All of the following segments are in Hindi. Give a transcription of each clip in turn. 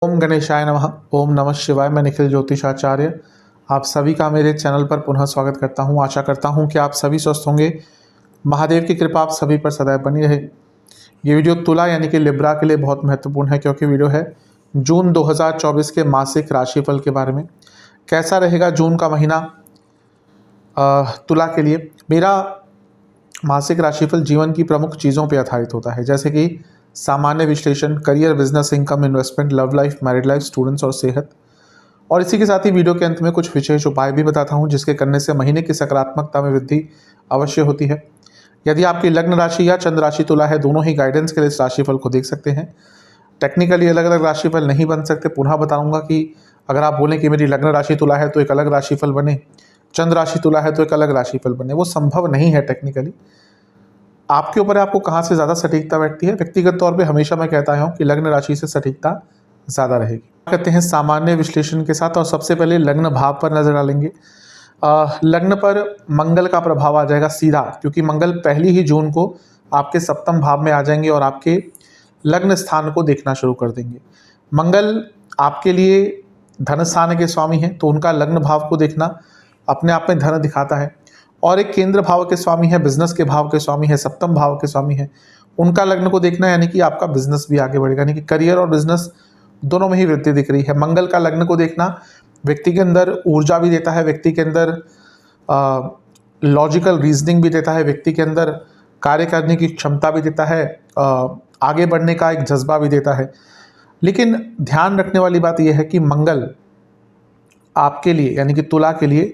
ओम गणेशाय नमः। ओम नमः शिवाय। मैं निखिल ज्योतिषाचार्य आप सभी का मेरे चैनल पर पुनः स्वागत करता हूं। आशा करता हूं कि आप सभी स्वस्थ होंगे। महादेव की कृपा आप सभी पर सदैव बनी रहे। ये वीडियो तुला यानी कि लिब्रा के लिए बहुत महत्वपूर्ण है, क्योंकि वीडियो है जून 2024 के मासिक राशिफल के बारे में। कैसा रहेगा जून का महीना तुला के लिए। मेरा मासिक राशिफल जीवन की प्रमुख चीज़ों पर आधारित होता है, जैसे कि सामान्य विश्लेषण, career, business, income, investment, love life, married life, students और सेहत। और इसी के साथ ही वीडियो के अंत में कुछ विशेष उपाय भी बताता हूं, जिसके करने से महीने की सकारात्मकता में वृद्धि अवश्य होती है। यदि आपकी लग्न राशि या चंद्र राशि तुला है, दोनों ही गाइडेंस के लिए इस राशिफल को देख सकते हैं। टेक्निकली अलग अलग राशिफल नहीं बन सकते। पुनः बताऊंगा कि अगर आप बोलें कि मेरी लग्न राशि तुला है तो एक अलग राशिफल बने, चंद्र राशि तुला है तो एक अलग राशिफल बने, वो संभव नहीं है टेक्निकली। आपके ऊपर है आपको कहाँ से ज़्यादा सटीकता बैठती है। व्यक्तिगत तौर पे हमेशा मैं कहता हूँ कि लग्न राशि से सटीकता ज़्यादा रहेगी। कहते हैं सामान्य विश्लेषण के साथ, और सबसे पहले लग्न भाव पर नजर डालेंगे। लग्न पर मंगल का प्रभाव आ जाएगा सीधा, क्योंकि मंगल पहली ही जून को आपके सप्तम भाव में आ जाएंगे और आपके लग्न स्थान को देखना शुरू कर देंगे। मंगल आपके लिए धन स्थान के स्वामी हैं, तो उनका लग्न भाव को देखना अपने आप में धन दिखाता है। और एक केंद्र भाव के स्वामी है, बिजनेस के भाव के स्वामी है, सप्तम भाव के स्वामी है, उनका लग्न को देखना, यानी कि आपका बिजनेस भी आगे बढ़ेगा, यानी कि करियर और बिजनेस दोनों में ही वृद्धि दिख रही है। मंगल का लग्न को देखना व्यक्ति के अंदर ऊर्जा भी देता है, व्यक्ति के अंदर लॉजिकल रीजनिंग भी देता है, व्यक्ति के अंदर कार्य करने की क्षमता भी देता है, आगे बढ़ने का एक जज्बा भी देता है। लेकिन ध्यान रखने वाली बात यह है कि मंगल आपके लिए यानी कि तुला के लिए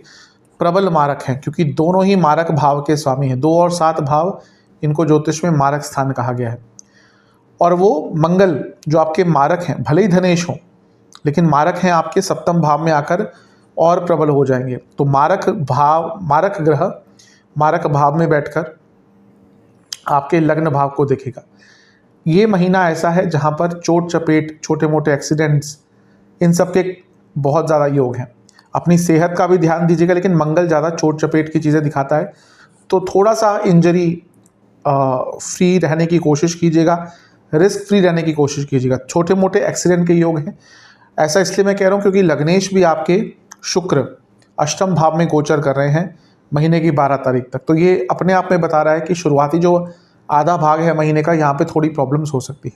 प्रबल मारक हैं, क्योंकि दोनों ही मारक भाव के स्वामी हैं। 2 और 7 भाव, इनको ज्योतिष में मारक स्थान कहा गया है। और वो मंगल जो आपके मारक हैं, भले ही धनेश हों, लेकिन मारक हैं आपके सप्तम भाव में आकर और प्रबल हो जाएंगे। तो मारक ग्रह मारक भाव में बैठकर आपके लग्न भाव को देखेगा। ये महीना ऐसा है जहाँ पर चोट चपेट, छोटे मोटे एक्सीडेंट्स, इन सब के बहुत ज़्यादा योग हैं। अपनी सेहत का भी ध्यान दीजिएगा, लेकिन मंगल ज़्यादा चोट चपेट की चीज़ें दिखाता है, तो थोड़ा सा इंजरी फ्री रहने की कोशिश कीजिएगा, रिस्क फ्री रहने की कोशिश कीजिएगा। छोटे मोटे एक्सीडेंट के योग हैं। ऐसा इसलिए मैं कह रहा हूँ क्योंकि लग्नेश भी आपके शुक्र अष्टम भाव में गोचर कर रहे हैं महीने की 12 तारीख तक। तो ये अपने आप में बता रहा है कि शुरुआती जो आधा भाग है महीने का, यहाँ पे थोड़ी प्रॉब्लम्स हो सकती है।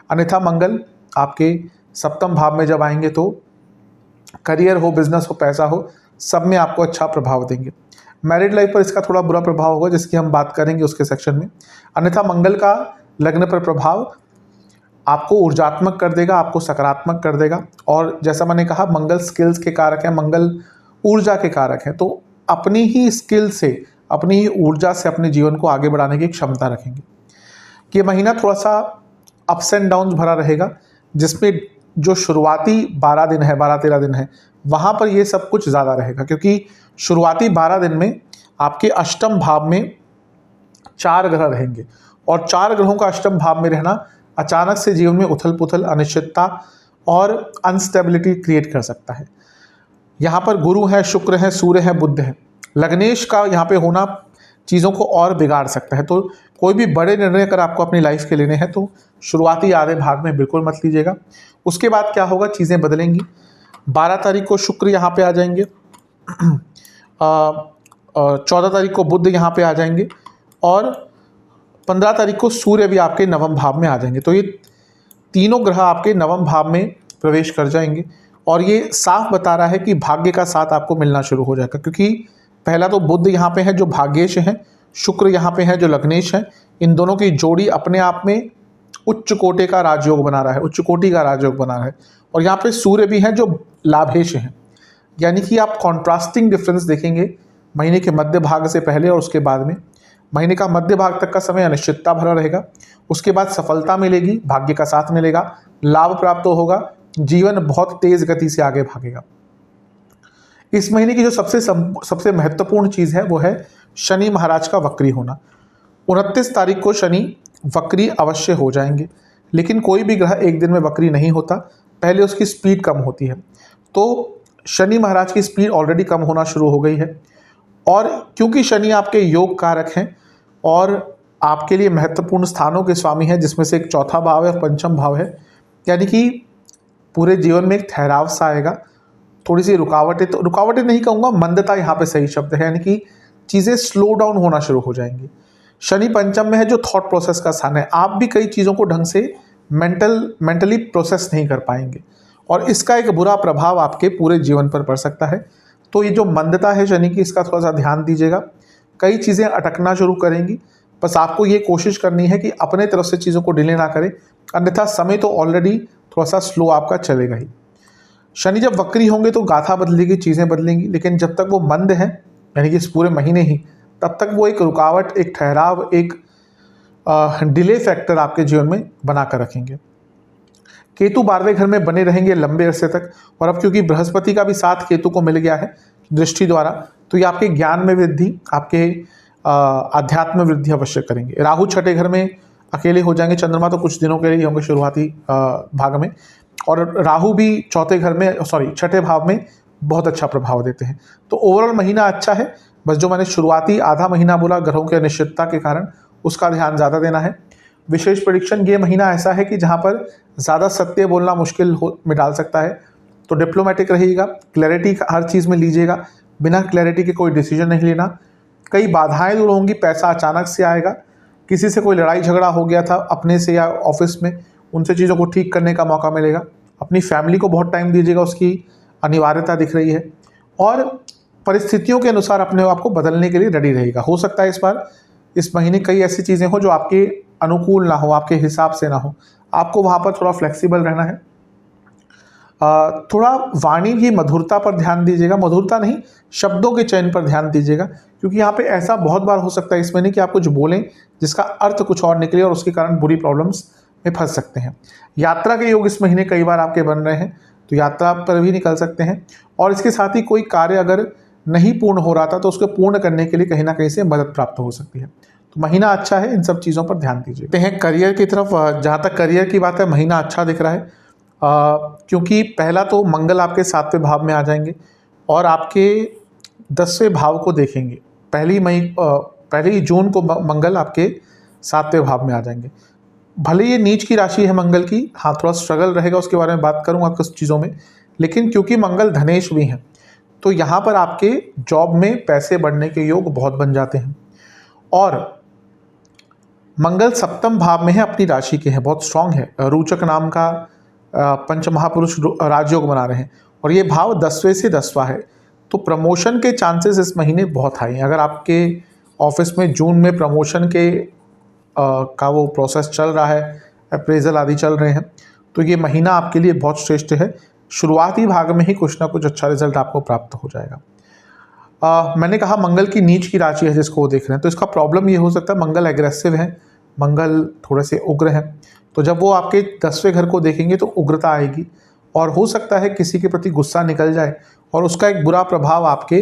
अन्यथा मंगल आपके सप्तम भाव में जब आएंगे तो करियर हो, बिजनेस हो, पैसा हो, सब में आपको अच्छा प्रभाव देंगे। मैरिड लाइफ पर इसका थोड़ा बुरा प्रभाव होगा, जिसकी हम बात करेंगे उसके सेक्शन में। अन्यथा मंगल का लग्न पर प्रभाव आपको ऊर्जात्मक कर देगा, आपको सकारात्मक कर देगा। और जैसा मैंने कहा, मंगल स्किल्स के कारक हैं, मंगल ऊर्जा के कारक हैं, तो अपनी ही स्किल से, अपनी ही ऊर्जा से अपने जीवन को आगे बढ़ाने की क्षमता रखेंगे। ये महीना थोड़ा सा अप्स एंड डाउन्स भरा रहेगा, जिसमें जो शुरुआती 12 दिन है, 12-13 दिन है, वहाँ पर ये सब कुछ ज़्यादा रहेगा, क्योंकि शुरुआती 12 दिन में आपके अष्टम भाव में 4 ग्रह रहेंगे। और 4 ग्रहों का अष्टम भाव में रहना अचानक से जीवन में उथल पुथल, अनिश्चितता और अनस्टेबिलिटी क्रिएट कर सकता है। यहाँ पर गुरु है, शुक्र है, सूर्य है, बुध है। लग्नेश का यहाँ पे होना चीज़ों को और बिगाड़ सकता है। तो कोई भी बड़े निर्णय अगर आपको अपनी लाइफ के लेने हैं तो शुरुआती आधे भाग में बिल्कुल मत लीजिएगा। उसके बाद क्या होगा, चीज़ें बदलेंगी। 12 तारीख को शुक्र यहाँ पे आ जाएंगे, 14 तारीख को बुध यहाँ पे आ जाएंगे, और 15 तारीख को सूर्य भी आपके नवम भाव में आ जाएंगे। तो ये तीनों ग्रह आपके नवम भाव में प्रवेश कर जाएंगे, और ये साफ बता रहा है कि भाग्य का साथ आपको मिलना शुरू हो जाएगा। क्योंकि पहला तो बुध यहाँ पे है जो भाग्येश है, शुक्र यहाँ पे है जो लग्नेश है। इन दोनों की जोड़ी अपने आप में उच्च कोटि का राजयोग बना रहा है, उच्च कोटि का राजयोग बना रहा है। और यहाँ पे सूर्य भी है जो लाभेश है, यानी कि आप कॉन्ट्रास्टिंग डिफरेंस देखेंगे महीने के मध्य भाग से पहले और उसके बाद में। महीने का मध्य भाग तक का समय अनिश्चितता भरा रहेगा, उसके बाद सफलता मिलेगी, भाग्य का साथ मिलेगा, लाभ प्राप्त होगा, जीवन बहुत तेज गति से आगे भागेगा। इस महीने की जो सबसे महत्वपूर्ण चीज़ है वो है शनि महाराज का वक्री होना। 29 तारीख को शनि वक्री अवश्य हो जाएंगे, लेकिन कोई भी ग्रह एक दिन में वक्री नहीं होता, पहले उसकी स्पीड कम होती है। तो शनि महाराज की स्पीड ऑलरेडी कम होना शुरू हो गई है। और क्योंकि शनि आपके योग कारक हैं और आपके लिए महत्वपूर्ण स्थानों के स्वामी हैं, जिसमें से एक चौथा भाव है, पंचम भाव है, यानी कि पूरे जीवन में एक ठहराव सा आएगा, थोड़ी सी रुकावटें, तो रुकावटें नहीं कहूँगा, मंदता यहाँ पे सही शब्द है, यानी कि चीज़ें स्लो डाउन होना शुरू हो जाएंगी। शनि पंचम में है जो थॉट प्रोसेस का स्थान है, आप भी कई चीज़ों को ढंग से मेंटली प्रोसेस नहीं कर पाएंगे और इसका एक बुरा प्रभाव आपके पूरे जीवन पर पड़ सकता है। तो ये जो मंदता है शनि की, इसका थोड़ा सा ध्यान दीजिएगा। कई चीज़ें अटकना शुरू करेंगी, बस आपको ये कोशिश करनी है कि अपने तरफ से चीज़ों को डिले ना करें, अन्यथा समय तो ऑलरेडी थोड़ा सा स्लो आपका चलेगा ही। शनि जब वक्री होंगे तो गाथा बदलेगी, चीज़ें बदलेंगी, लेकिन जब तक वो मंद हैं, यानी कि इस पूरे महीने ही, तब तक वो एक रुकावट, एक ठहराव, एक डिले फैक्टर आपके जीवन में बना कर रखेंगे। केतु 12वें घर में बने रहेंगे लंबे अरसे तक, और अब क्योंकि बृहस्पति का भी साथ केतु को मिल गया है दृष्टि द्वारा, तो ये आपके ज्ञान में वृद्धि, आपके आध्यात्म वृद्धि अवश्य करेंगे। राहु 6ठे घर में अकेले हो जाएंगे, चंद्रमा तो कुछ दिनों के लिए होंगे शुरुआती भाग में, और राहु भी चौथे घर में, छठे भाव में बहुत अच्छा प्रभाव देते हैं। तो ओवरऑल महीना अच्छा है, बस जो मैंने शुरुआती आधा महीना बोला ग्रहों की अनिश्चितता के कारण, उसका ध्यान ज़्यादा देना है। विशेष प्रेडिक्शन, ये महीना ऐसा है कि जहाँ पर ज़्यादा सत्य बोलना मुश्किल में डाल सकता है, तो डिप्लोमेटिक रहिएगा, क्लैरिटी हर चीज़ में लीजिएगा, बिना क्लैरिटी के कोई डिसीजन नहीं लेना। कई बाधाएं दूर होंगी, पैसा अचानक से आएगा, किसी से कोई लड़ाई झगड़ा हो गया था अपने से या ऑफिस में, उनसे चीज़ों को ठीक करने का मौका मिलेगा। अपनी फैमिली को बहुत टाइम दीजिएगा, उसकी अनिवार्यता दिख रही है, और परिस्थितियों के अनुसार अपने आप को बदलने के लिए रेडी रहेगा। हो सकता है इस महीने कई ऐसी चीज़ें हो जो आपके अनुकूल ना हो, आपके हिसाब से ना हो, आपको वहाँ पर थोड़ा फ्लेक्सिबल रहना है। थोड़ा वाणी की मधुरता पर ध्यान दीजिएगा, मधुरता नहीं, शब्दों के चयन पर ध्यान दीजिएगा, क्योंकि यहाँ पे ऐसा बहुत बार हो सकता है इस महीने कि आप कुछ बोलें जिसका अर्थ कुछ और निकले और उसके कारण बुरी प्रॉब्लम्स में फंस सकते हैं। यात्रा के योग इस महीने कई बार आपके बन रहे हैं, तो यात्रा पर भी निकल सकते हैं, और इसके साथ ही कोई कार्य अगर नहीं पूर्ण हो रहा था तो उसको पूर्ण करने के लिए कहीं ना कहीं से मदद प्राप्त हो सकती है। तो महीना अच्छा है, इन सब चीज़ों पर ध्यान दीजिए। तो हैं करियर की तरफ, जहाँ तक करियर की बात है, महीना अच्छा दिख रहा है, क्योंकि पहला तो मंगल आपके 7वें भाव में आ जाएंगे और आपके 10वें भाव को देखेंगे। पहली जून को मंगल आपके 7वें भाव में आ जाएंगे। भले ये नीच की राशि है मंगल की, हाँ थोड़ा स्ट्रगल रहेगा, उसके बारे में बात करूँगा कुछ चीज़ों में, लेकिन क्योंकि मंगल धनेश भी हैं, तो यहाँ पर आपके जॉब में पैसे बढ़ने के योग बहुत बन जाते हैं। और मंगल 7वें भाव में है, अपनी राशि के हैं, बहुत स्ट्रांग है, रोचक नाम का पंच महापुरुष राजयोग बना रहे हैं, और ये भाव 10वें से 10वां है, तो प्रमोशन के चांसेस इस महीने बहुत हाई हैं। अगर आपके ऑफिस में जून में प्रमोशन के का वो प्रोसेस चल रहा है, अप्रेजल आदि चल रहे हैं, तो ये महीना आपके लिए बहुत श्रेष्ठ है। शुरुआती भाग में ही कुछ ना कुछ अच्छा रिजल्ट आपको प्राप्त हो जाएगा। मैंने कहा मंगल की नीच की राशि है जिसको वो देख रहे हैं, तो इसका प्रॉब्लम ये हो सकता है, मंगल एग्रेसिव है, मंगल थोड़े से उग्र हैं, तो जब वो आपके 10वें घर को देखेंगे तो उग्रता आएगी, और हो सकता है किसी के प्रति गुस्सा निकल जाए और उसका एक बुरा प्रभाव आपके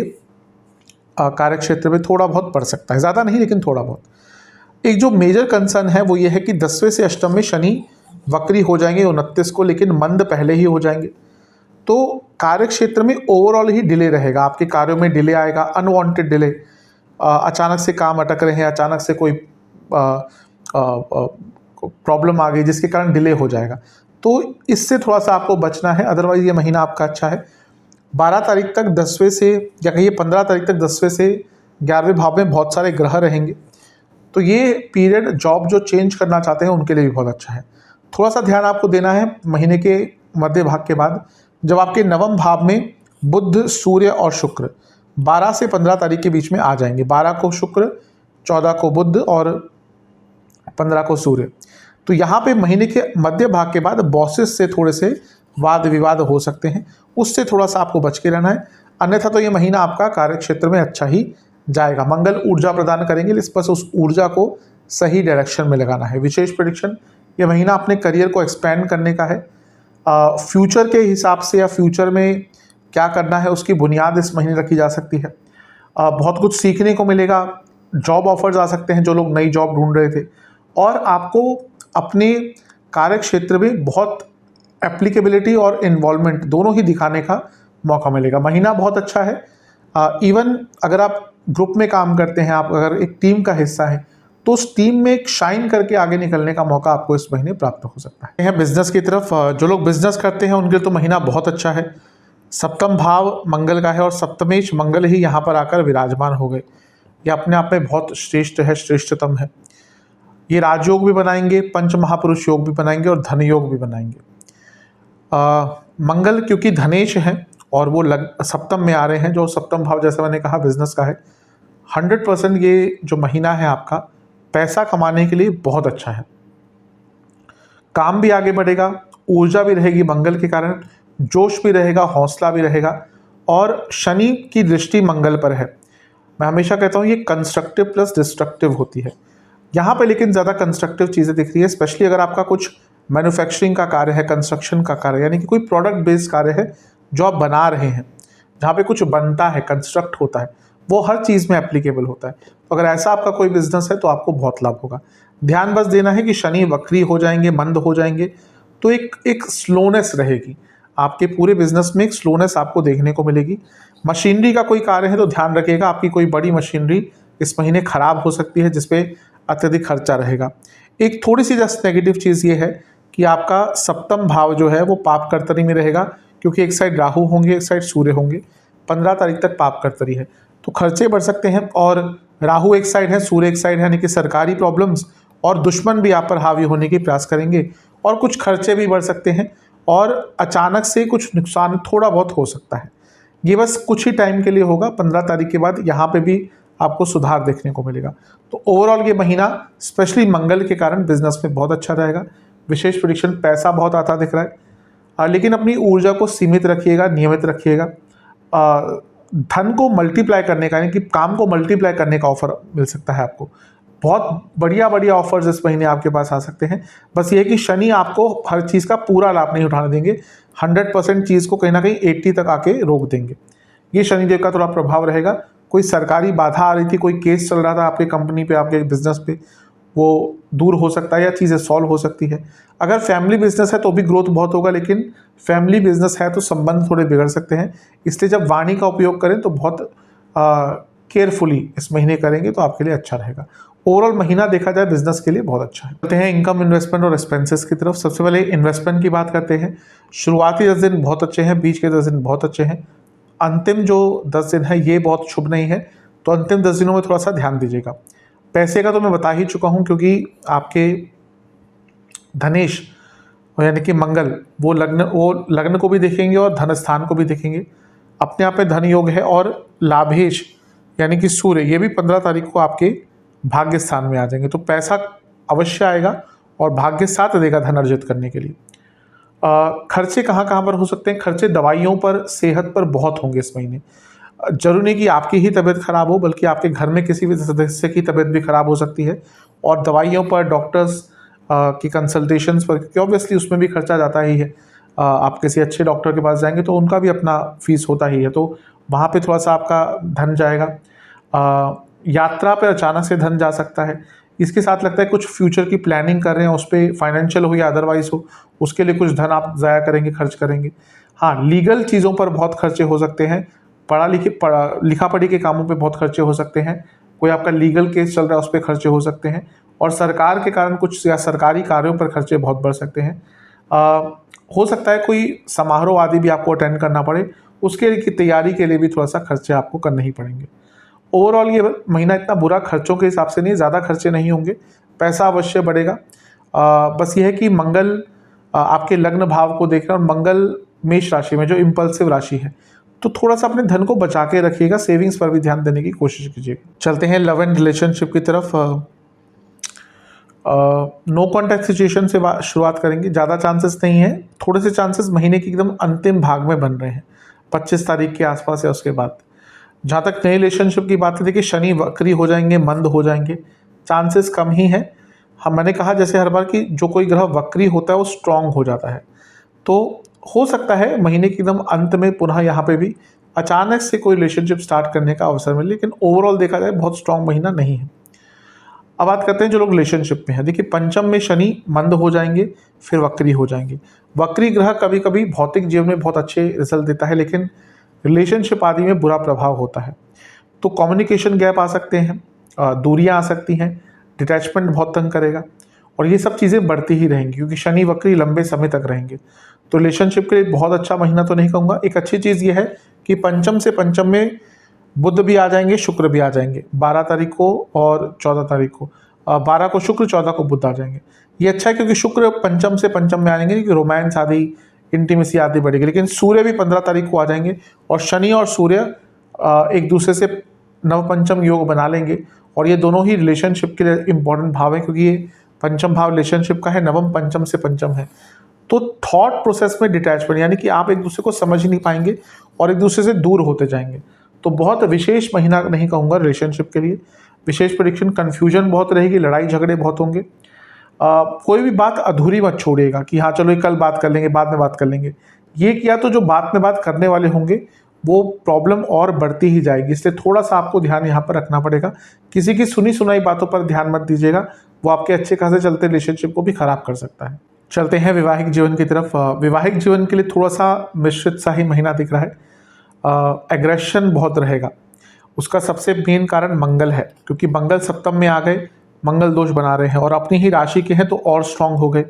कार्यक्षेत्र में थोड़ा बहुत पड़ सकता है, ज़्यादा नहीं लेकिन थोड़ा बहुत। एक जो मेजर कंसर्न है वो ये है कि 10वें से अष्टम में शनि वक्री हो जाएंगे 29 को, लेकिन मंद पहले ही हो जाएंगे, तो कार्य क्षेत्र में ओवरऑल ही डिले रहेगा, आपके कार्यों में डिले आएगा, अनवांटेड डिले, अचानक से काम अटक रहे हैं, अचानक से कोई प्रॉब्लम आ गई जिसके कारण डिले हो जाएगा, तो इससे थोड़ा सा आपको बचना है। अदरवाइज ये महीना आपका अच्छा है। 12 तारीख तक 10वें से, या कहिए 15 तारीख तक 10वें से 11वें भाव में बहुत सारे ग्रह रहेंगे, तो ये पीरियड जॉब जो चेंज करना चाहते हैं उनके लिए भी बहुत अच्छा है। थोड़ा सा ध्यान आपको देना है महीने के मध्य भाग के बाद, जब आपके 9वें भाव में बुध, सूर्य और शुक्र 12 से 15 तारीख के बीच में आ जाएंगे। 12 को शुक्र, 14 को बुध और 15 को सूर्य। तो यहाँ पे महीने के मध्य भाग के बाद बॉसेस से थोड़े से वाद विवाद हो सकते हैं, उससे थोड़ा सा आपको बच के रहना है, अन्यथा तो ये महीना आपका कार्य क्षेत्र में अच्छा ही जाएगा। मंगल ऊर्जा प्रदान करेंगे, बस उस ऊर्जा को सही डायरेक्शन में लगाना है। विशेष प्रेडिक्शन, ये महीना अपने करियर को एक्सपेंड करने का है, फ्यूचर के हिसाब से या फ्यूचर में क्या करना है उसकी बुनियाद इस महीने रखी जा सकती है। बहुत कुछ सीखने को मिलेगा, जॉब ऑफर्स आ सकते हैं जो लोग नई जॉब ढूंढ रहे थे, और आपको अपने कार्य क्षेत्र में बहुत एप्लीकेबिलिटी और इन्वॉल्वमेंट दोनों ही दिखाने का मौका मिलेगा। महीना बहुत अच्छा है। इवन अगर आप ग्रुप में काम करते हैं, आप अगर एक टीम का हिस्सा हैं, तो उस टीम में एक शाइन करके आगे निकलने का मौका आपको इस महीने प्राप्त हो सकता है। बिजनेस की तरफ, जो लोग बिजनेस करते हैं उनके तो महीना बहुत अच्छा है। सप्तम भाव मंगल का है और सप्तमेश मंगल ही यहाँ पर आकर विराजमान हो गए। ये अपने आप में बहुत श्रेष्ठ है, श्रेष्ठतम है। ये राजयोग भी बनाएंगे, पंच महापुरुष योग भी बनाएंगे और धन योग भी बनाएंगे। मंगल क्योंकि धनेश हैं और वो सप्तम में आ रहे हैं, जो सप्तम भाव जैसे मैंने कहा बिजनेस का है, 100% ये जो महीना है आपका पैसा कमाने के लिए बहुत अच्छा है। काम भी आगे बढ़ेगा, ऊर्जा भी रहेगी मंगल के कारण, जोश भी रहेगा, हौसला भी रहेगा। और शनि की दृष्टि मंगल पर है। मैं हमेशा कहता हूँ ये कंस्ट्रक्टिव प्लस डिस्ट्रक्टिव होती है। यहाँ पे लेकिन ज़्यादा कंस्ट्रक्टिव चीज़ें दिख रही है, स्पेशली अगर आपका कुछ मैन्युफैक्चरिंग का कार्य है, कंस्ट्रक्शन का कार्य, यानी कि कोई प्रोडक्ट बेस्ड कार्य है जो आप बना रहे हैं, जहाँ पे कुछ बनता है, कंस्ट्रक्ट होता है, वो हर चीज़ में एप्लीकेबल होता है। तो अगर ऐसा आपका कोई बिजनेस है तो आपको बहुत लाभ होगा। ध्यान बस देना है कि शनि वक्री हो जाएंगे, मंद हो जाएंगे, तो एक स्लोनेस रहेगी आपके पूरे बिजनेस में, एक स्लोनेस आपको देखने को मिलेगी। मशीनरी का कोई कार्य है तो ध्यान रखिएगा, आपकी कोई बड़ी मशीनरी इस महीने खराब हो सकती है जिसपे अत्यधिक खर्चा रहेगा। एक थोड़ी सी जस्ट नेगेटिव चीज़ ये है कि आपका सप्तम भाव जो है वो पाप कर्तरी में रहेगा, क्योंकि एक साइड राहु होंगे, एक साइड सूर्य होंगे। 15 तारीख तक पाप कर्तरी है, तो खर्चे बढ़ सकते हैं। और राहु एक साइड है, सूर्य एक साइड है, यानी कि सरकारी प्रॉब्लम्स और दुश्मन भी आप पर हावी होने की प्रयास करेंगे और कुछ खर्चे भी बढ़ सकते हैं और अचानक से कुछ नुकसान थोड़ा बहुत हो सकता है। ये बस कुछ ही टाइम के लिए होगा, 15 तारीख के बाद यहाँ पे भी आपको सुधार देखने को मिलेगा। तो ओवरऑल ये महीना स्पेशली मंगल के कारण बिजनेस में बहुत अच्छा रहेगा। विशेष प्रेडिक्शन, पैसा बहुत आता दिख रहा है, लेकिन अपनी ऊर्जा को सीमित रखिएगा, नियमित रखिएगा। धन को मल्टीप्लाई करने का, यानी कि काम को मल्टीप्लाई करने का ऑफर मिल सकता है आपको। बहुत बढ़िया बढ़िया ऑफर्स इस महीने आपके पास आ सकते हैं। बस ये है कि शनि आपको हर चीज़ का पूरा लाभ नहीं उठाने देंगे, 100% चीज़ को कहीं ना कहीं 80 तक आके रोक देंगे। ये शनिदेव का थोड़ा प्रभाव रहेगा। कोई सरकारी बाधा आ रही थी, कोई केस चल रहा था आपके कंपनी पे, आपके बिजनेस पे, वो दूर हो सकता है या चीज़ें सॉल्व हो सकती है। अगर फैमिली बिजनेस है तो भी ग्रोथ बहुत होगा, लेकिन फैमिली बिजनेस है तो संबंध थोड़े बिगड़ सकते हैं। इसलिए जब वाणी का उपयोग करें तो बहुत केयरफुली इस महीने करेंगे तो आपके लिए अच्छा रहेगा। ओवरऑल महीना देखा जाए बिजनेस के लिए बहुत अच्छा है। चलते हैं इनकम, इन्वेस्टमेंट और एक्सपेंसेस की तरफ। सबसे पहले इन्वेस्टमेंट की बात करते हैं। शुरुआती 10 दिन बहुत अच्छे हैं, बीच के 10 दिन बहुत अच्छे हैं, अंतिम जो 10 दिन है ये बहुत शुभ नहीं है, तो अंतिम 10 दिनों में थोड़ा सा ध्यान दीजिएगा। पैसे का तो मैं बता ही चुका हूँ, क्योंकि आपके धनेश यानी कि मंगल वो लग्न को भी देखेंगे और धन स्थान को भी देखेंगे। अपने आप में धन योग है। और लाभेश यानी कि सूर्य, ये भी 15 तारीख को आपके भाग्य स्थान में आ जाएंगे, तो पैसा अवश्य आएगा और भाग्य साथ देगा धन अर्जित करने के लिए। खर्चे कहाँ कहाँ पर हो सकते हैं? खर्चे दवाइयों पर, सेहत पर बहुत होंगे इस महीने। जरूरी नहीं कि आपकी ही तबीयत खराब हो, बल्कि आपके घर में किसी भी सदस्य की तबीयत भी खराब हो सकती है। और दवाइयों पर, डॉक्टर्स की कंसल्टेशंस पर, क्योंकि ऑब्वियसली उसमें भी खर्चा जाता ही है। आप किसी अच्छे डॉक्टर के पास जाएंगे तो उनका भी अपना फीस होता ही है, तो वहाँ पे थोड़ा सा आपका धन जाएगा। यात्रा पर अचानक से धन जा सकता है। इसके साथ लगता है कुछ फ्यूचर की प्लानिंग कर रहे हैं, उस पर फाइनेंशियल हो या अदरवाइज हो, उसके लिए कुछ धन आप ज़ाया करेंगे, खर्च करेंगे। हाँ, लीगल चीज़ों पर बहुत खर्चे हो सकते हैं। लिखा पढ़ी के कामों पे बहुत खर्चे हो सकते हैं। कोई आपका लीगल केस चल रहा है उस पर खर्चे हो सकते हैं। और सरकार के कारण कुछ या सरकारी कार्यों पर खर्चे बहुत बढ़ सकते हैं। हो सकता है कोई समारोह आदि भी आपको अटेंड करना पड़े, उसके की तैयारी के लिए भी थोड़ा सा खर्चे आपको करने ही पड़ेंगे। ओवरऑल ये महीना इतना बुरा खर्चों के हिसाब से नहीं, ज़्यादा खर्चे नहीं होंगे, पैसा अवश्य बढ़ेगा। बस ये है कि मंगल आपके लग्न भाव को देख रहे हैं और मंगल मेष राशि में, जो इम्पल्सिव राशि है, तो थोड़ा सा अपने धन को बचा के रखिएगा, सेविंग्स पर भी ध्यान देने की कोशिश कीजिएगा। चलते हैं लव एंड रिलेशनशिप की तरफ। नो कॉन्टैक्ट सिचुएशन से शुरुआत करेंगे। ज़्यादा चांसेस नहीं है, थोड़े से चांसेस महीने के एकदम अंतिम भाग में बन रहे हैं, 25 तारीख के आसपास या उसके बाद। जहाँ तक नए रिलेशनशिप की बात है, देखिए शनि वक्री हो जाएंगे, मंद हो जाएंगे, चांसेस कम ही हैं। मैंने कहा जैसे हर बार कि जो कोई ग्रह वक्री होता है वो स्ट्रांग हो जाता है, तो हो सकता है महीने के एकदम अंत में पुनः यहाँ पे भी अचानक से कोई रिलेशनशिप स्टार्ट करने का अवसर मिले, लेकिन ओवरऑल देखा जाए बहुत स्ट्रांग महीना नहीं है। अब बात करते हैं जो लोग रिलेशनशिप में हैं। देखिए पंचम में शनि मंद हो जाएंगे, फिर वक्री हो जाएंगे। वक्री ग्रह कभी कभी भौतिक जीवन में बहुत अच्छे रिजल्ट देता है, लेकिन रिलेशनशिप आदि में बुरा प्रभाव होता है। तो कम्युनिकेशन गैप आ सकते हैं, दूरियां आ सकती हैं, डिटैचमेंट बहुत तंग करेगा, और ये सब चीज़ें बढ़ती ही रहेंगी क्योंकि शनि वक्री लंबे समय तक रहेंगे। तो रिलेशनशिप के लिए बहुत अच्छा महीना तो नहीं कहूँगा। एक अच्छी चीज़ ये है कि पंचम से पंचम में बुध भी आ जाएंगे, शुक्र भी आ जाएंगे 12 तारीख को और 14 तारीख को। 12 को शुक्र, 14 को बुध आ जाएंगे। ये अच्छा है क्योंकि शुक्र पंचम से पंचम में आएंगे क्योंकि रोमांस आदि, इंटीमेसी आदि बढ़ेगी। लेकिन सूर्य भी 15 तारीख को आ जाएंगे और शनि और सूर्य एक दूसरे से नवपंचम योग बना लेंगे, और ये दोनों ही रिलेशनशिप के लिए इंपॉर्टेंट भाव है क्योंकि ये पंचम भाव रिलेशनशिप का है, नवम पंचम से पंचम है। तो थॉट प्रोसेस में डिटैचमेंट, यानी कि आप एक दूसरे को समझ ही नहीं पाएंगे और एक दूसरे से दूर होते जाएंगे। तो बहुत विशेष महीना नहीं कहूँगा रिलेशनशिप के लिए। विशेष प्रेडिक्शन, कन्फ्यूजन बहुत रहेगी, लड़ाई झगड़े बहुत होंगे। कोई भी बात अधूरी मत छोड़िएगा कि हाँ चलो ये कल बात कर लेंगे, बाद में बात कर लेंगे। ये किया तो जो बाद में बात करने वाले होंगे वो प्रॉब्लम और बढ़ती ही जाएगी। इसलिए थोड़ा सा आपको ध्यान यहाँ पर रखना पड़ेगा। किसी की सुनी सुनाई बातों पर ध्यान मत दीजिएगा, वो आपके अच्छे खासे चलते रिलेशनशिप को भी खराब कर सकता है। चलते हैं वैवाहिक जीवन की तरफ। वैवाहिक जीवन के लिए थोड़ा सा मिश्रित सा ही महीना दिख रहा है। एग्रेशन बहुत रहेगा। उसका सबसे मेन कारण मंगल है क्योंकि मंगल सप्तम में आ गए, मंगल दोष बना रहे हैं और अपनी ही राशि के हैं तो और स्ट्रांग हो गए।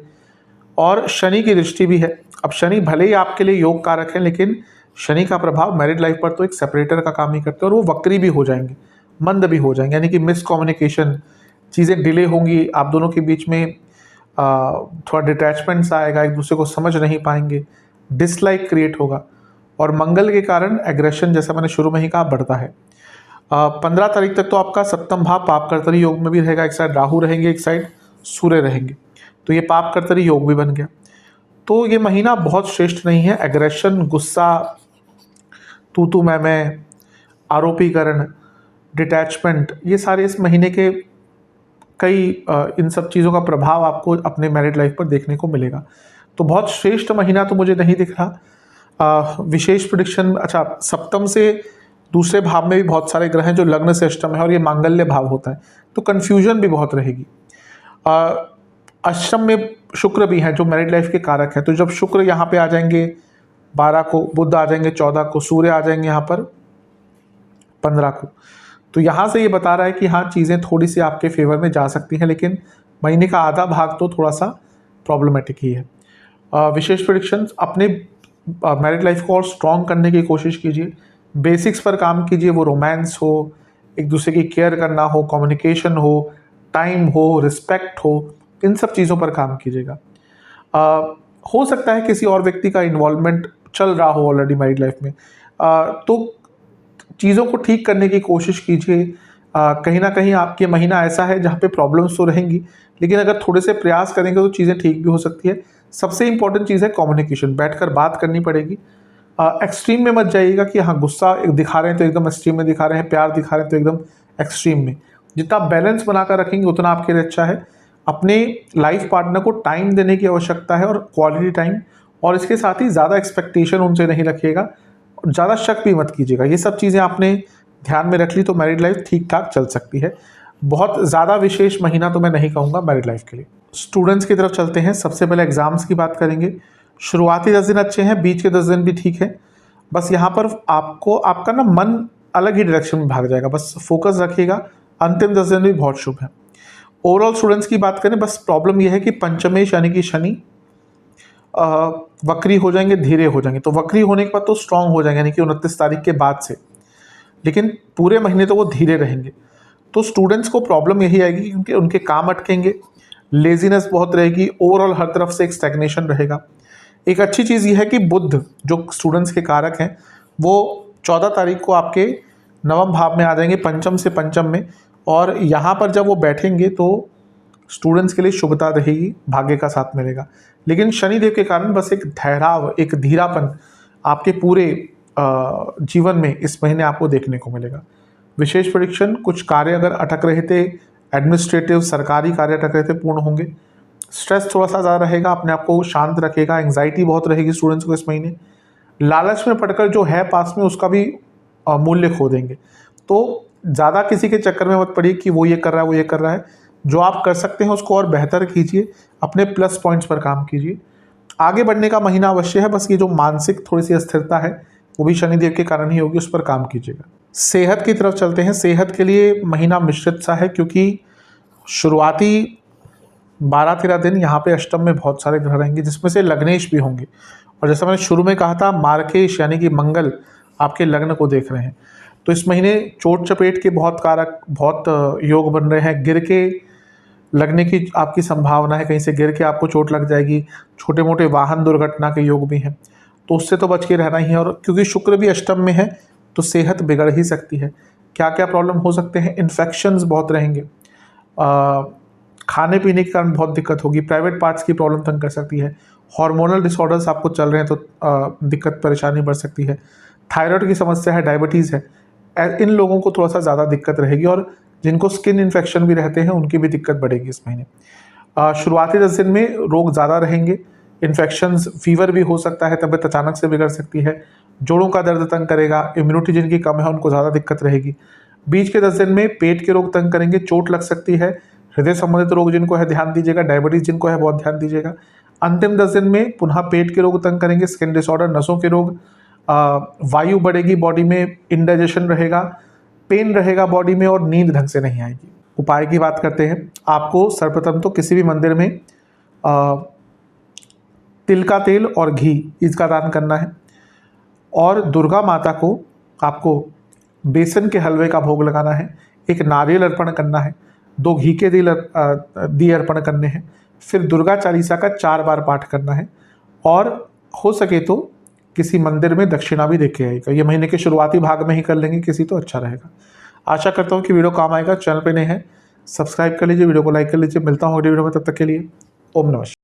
और शनि की दृष्टि भी है। अब शनि भले ही आपके लिए योग कारक है, लेकिन शनि का प्रभाव मैरिड लाइफ पर तो एक सेपरेटर का काम ही करते हैं और वो वक्री भी हो जाएंगे, मंद भी हो जाएंगे, यानी कि मिसकम्युनिकेशन, चीज़ें डिले होंगी, आप दोनों के बीच में थोड़ा डिटैचमेंट्स आएगा, एक दूसरे को समझ नहीं पाएंगे, डिसलाइक क्रिएट होगा। और मंगल के कारण एग्रेशन, जैसा मैंने शुरू में ही कहा, बढ़ता है। 15 तारीख तक तो आपका सप्तम भाव पाप कर्तरी योग में भी रहेगा। एक साइड राहु रहेंगे, एक साइड सूर्य रहेंगे, तो ये पाप कर्तरी योग भी बन गया। तो ये महीना बहुत श्रेष्ठ नहीं है। एग्रेशन, गुस्सा, तू मैं, आरोपीकरण, डिटैचमेंट, ये सारे इस महीने के कई इन सब चीज़ों का प्रभाव आपको अपने मैरिड लाइफ पर देखने को मिलेगा। तो बहुत श्रेष्ठ महीना तो मुझे नहीं दिख रहा। विशेष प्रेडिक्शन, अच्छा, सप्तम से दूसरे भाव में भी बहुत सारे ग्रह हैं जो लग्न से अष्टम है और ये मांगल्य भाव होता है, तो कन्फ्यूजन भी बहुत रहेगी। अष्टम में शुक्र भी है जो मैरिड लाइफ के कारक है, तो जब शुक्र यहाँ पे आ जाएंगे 12 को, बुध आ जाएंगे 14 को, सूर्य आ जाएंगे यहाँ पर 15 को, तो यहाँ से ये बता रहा है कि हाँ चीज़ें थोड़ी सी आपके फेवर में जा सकती हैं, लेकिन महीने का आधा भाग तो थोड़ा सा प्रॉब्लमेटिक ही है। विशेष प्रेडिक्शंस, अपने मैरिड लाइफ को और स्ट्रॉन्ग करने की कोशिश कीजिए, बेसिक्स पर काम कीजिए, वो रोमांस हो, एक दूसरे की केयर करना हो, कम्युनिकेशन हो, टाइम हो, रिस्पेक्ट हो, इन सब चीज़ों पर काम कीजिएगा। हो सकता है किसी और व्यक्ति का इन्वॉल्वमेंट चल रहा हो ऑलरेडी मैरिड लाइफ में, तो चीज़ों को ठीक करने की कोशिश कीजिए। कहीं ना कहीं आपके महीना ऐसा है जहाँ पे प्रॉब्लम्स तो रहेंगी, लेकिन अगर थोड़े से प्रयास करेंगे तो चीज़ें ठीक भी हो सकती है। सबसे इंपॉर्टेंट चीज़ है कम्युनिकेशन, बैठकर बात करनी पड़ेगी। एक्सट्रीम में मत जाइएगा कि हाँ गुस्सा दिखा रहे हैं तो एकदम एक्सट्रीम में दिखा रहे हैं, प्यार दिखा रहे हैं तो एकदम एक्सट्रीम में। जितना आप बैलेंस बनाकर रखेंगे उतना आपके लिए अच्छा है। अपने लाइफ पार्टनर को टाइम देने की आवश्यकता है, और क्वालिटी टाइम, और इसके साथ ही ज़्यादा एक्सपेक्टेशन उनसे नहीं रखिएगा, ज़्यादा शक भी मत कीजिएगा। ये सब चीज़ें आपने ध्यान में रख ली तो मैरिड लाइफ ठीक ठाक चल सकती है। बहुत ज़्यादा विशेष महीना तो मैं नहीं कहूँगा मैरिड लाइफ के लिए। स्टूडेंट्स की तरफ चलते हैं। सबसे पहले एग्ज़ाम्स की बात करेंगे। शुरुआती 10 दिन अच्छे हैं, बीच के 10 दिन भी ठीक है। बस यहाँ पर आपको आपका ना मन अलग ही डायरेक्शन में भाग जाएगा, बस फोकस रखिएगा। अंतिम 10 दिन भी बहुत शुभ है। ओवरऑल स्टूडेंट्स की बात करें, बस प्रॉब्लम यह है कि पंचमेश यानी कि शनि वक्री हो जाएंगे, धीरे हो जाएंगे। तो वक्री होने के बाद तो स्ट्रांग हो जाएंगे, यानी कि 29 तारीख के बाद से, लेकिन पूरे महीने तो वो धीरे रहेंगे। तो स्टूडेंट्स को प्रॉब्लम यही आएगी क्योंकि उनके काम अटकेंगे, लेजीनेस बहुत रहेगी, ओवरऑल हर तरफ से एक स्टैग्नेशन रहेगा। एक अच्छी चीज़ ये है कि बुध जो स्टूडेंट्स के कारक हैं वो 14 तारीख को आपके नवम भाव में आ जाएंगे, पंचम से पंचम में, और यहाँ पर जब वो बैठेंगे तो स्टूडेंट्स के लिए शुभता रहेगी, भाग्य का साथ मिलेगा। लेकिन शनिदेव के कारण बस एक ठहराव, एक धीरापन आपके पूरे जीवन में इस महीने आपको देखने को मिलेगा। विशेष प्रेडिक्शन, कुछ कार्य अगर अटक रहे थे, एडमिनिस्ट्रेटिव सरकारी कार्य अटक रहे थे, पूर्ण होंगे। स्ट्रेस थोड़ा सा ज़्यादा रहेगा, अपने आप को शांत रखेगा। एंग्जाइटी बहुत रहेगी स्टूडेंट्स को इस महीने। लालच में पड़कर जो है पास में उसका भी मूल्य खो देंगे। तो ज़्यादा किसी के चक्कर में मत पड़िए कि वो ये कर रहा है, वो ये कर रहा है। जो आप कर सकते हैं उसको और बेहतर कीजिए, अपने प्लस पॉइंट्स पर काम कीजिए। आगे बढ़ने का महीना अवश्य है, बस ये जो मानसिक थोड़ी सी अस्थिरता है वो भी शनिदेव के कारण ही होगी, उस पर काम कीजिएगा। सेहत की तरफ चलते हैं। सेहत के लिए महीना मिश्रित सा है क्योंकि शुरुआती 12-13 दिन यहाँ पे अष्टम में बहुत सारे ग्रह रहेंगे, जिसमें से लग्नेश भी होंगे। और जैसा मैंने शुरू में कहा था, मार्केश यानी कि मंगल आपके लग्न को देख रहे हैं। तो इस महीने चोट चपेट के बहुत कारक, बहुत योग बन रहे हैं। गिर के लगने की आपकी संभावना है, कहीं से गिर के आपको चोट लग जाएगी। छोटे मोटे वाहन दुर्घटना के योग भी हैं, तो उससे तो बच के रहना ही है। और क्योंकि शुक्र भी अष्टम में है, तो सेहत बिगड़ ही सकती है। क्या क्या प्रॉब्लम हो सकते हैं? इन्फेक्शंस बहुत रहेंगे, खाने पीने के कारण बहुत दिक्कत होगी, प्राइवेट पार्ट्स की प्रॉब्लम तंग कर सकती है, हार्मोनल डिसऑर्डर्स आपको चल रहे हैं तो दिक्कत परेशानी बढ़ सकती है, थायराइड की समस्या है, डायबिटीज़ है, इन लोगों को थोड़ा सा ज़्यादा दिक्कत रहेगी। और जिनको स्किन इन्फेक्शन भी रहते हैं उनकी भी दिक्कत बढ़ेगी इस महीने। शुरुआती 10 दिन में रोग ज़्यादा रहेंगे, इन्फेक्शंस, फीवर भी हो सकता है, तबीयत अचानक से बिगड़ सकती है, जोड़ों का दर्द तंग करेगा, इम्यूनिटी जिनकी कम है उनको ज़्यादा दिक्कत रहेगी। बीच के 10 दिन में पेट के रोग तंग करेंगे, चोट लग सकती है, हृदय संबंधित रोग जिनको है ध्यान दीजिएगा, डायबिटीज़ जिनको है बहुत ध्यान दीजिएगा। अंतिम 10 दिन में पुनः पेट के रोग तंग करेंगे, स्किन डिसऑर्डर, नसों के रोग, वायु बढ़ेगी बॉडी में, इनडाइजेशन रहेगा, पेन रहेगा बॉडी में और नींद ढंग से नहीं आएगी। उपाय की बात करते हैं। आपको सर्वप्रथम तो किसी भी मंदिर में तिल का तेल और घी इसका दान करना है। और दुर्गा माता को आपको बेसन के हलवे का भोग लगाना है, एक नारियल अर्पण करना है, 2 घी के दिए अर्पण करने हैं, फिर दुर्गा चालीसा का 4 बार पाठ करना है। और हो सके तो किसी मंदिर में दक्षिणा भी दे के आएगा। ये महीने के शुरुआती भाग में ही कर लेंगे किसी तो अच्छा रहेगा। आशा करता हूँ कि वीडियो काम आएगा। चैनल पे नए हैं सब्सक्राइब कर लीजिए, वीडियो को लाइक कर लीजिए। मिलता हूँ अगली वीडियो में, तब तक के लिए ओम नमः शिवाय।